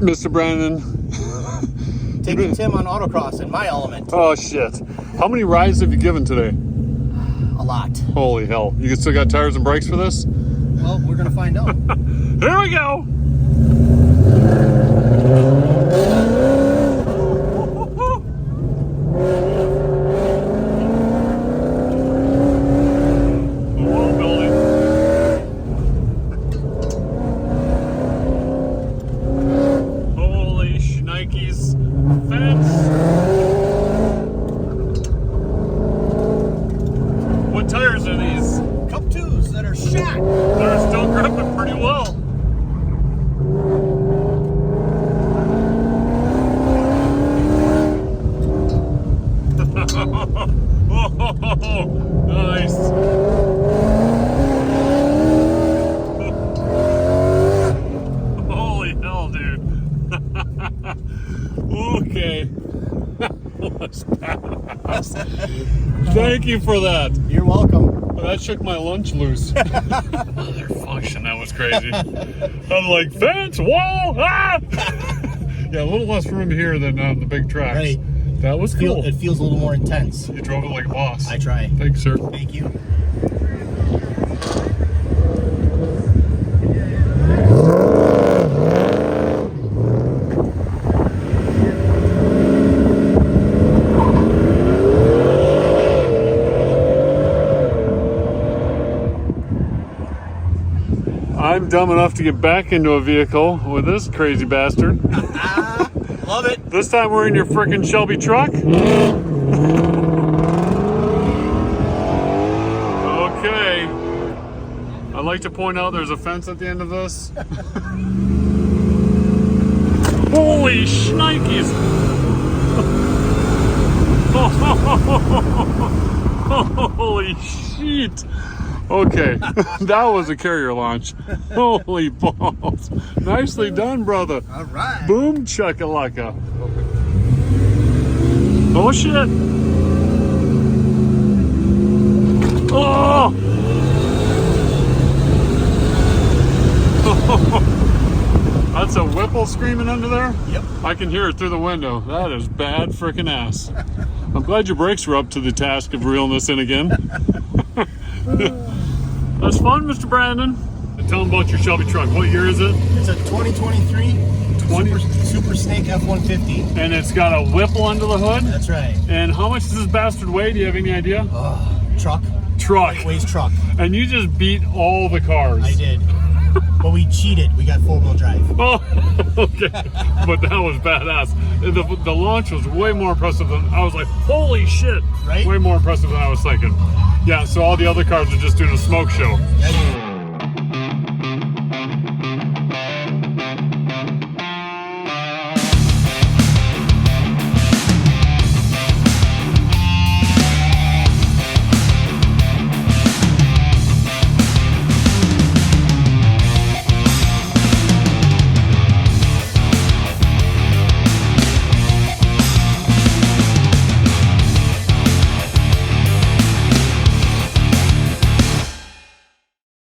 Mr. Brandon. Taking Tim on autocross in my element. Oh, shit. How many rides have you given today? A lot. Holy hell. You still got tires and brakes for this? Well, we're going to find out. Here we go. Thank you for that. You're welcome. Well, that shook my lunch loose. Mother function, that was crazy. I'm like, fence, wall, ah! Yeah, a little less room here than on the big tracks. Right. That was cool. It feels a little more intense. You drove it like a boss. I try. Thanks, sir. Thank you. I'm dumb enough to get back into a vehicle with this crazy bastard. Love it. This time we're in your frickin' Shelby truck. Okay. I'd like to point out there's a fence at the end of this. Holy shnikes! Holy shit! Okay, that was a carrier launch. Holy balls. Nicely done, brother. All right. Boom chakalaka. Oh, shit. Oh! That's a Whipple screaming under there? Yep. I can hear it through the window. That is bad freaking ass. I'm glad your brakes were up to the task of reeling this in again. That's fun, Mr. Brandon. Tell them about your Shelby truck. What year is it? It's a 2023 Super Snake F150. And it's got a Whipple under the hood? That's right. And how much does this bastard weigh? Do you have any idea? Truck. Truck. It weighs truck. And you just beat all the cars. I did. But we cheated. We got four-wheel drive. Oh, okay. But that was badass. The launch was way more impressive than I was like, holy shit. Right? Way more impressive than I was thinking. Yeah, so all the other cars are just doing a smoke show.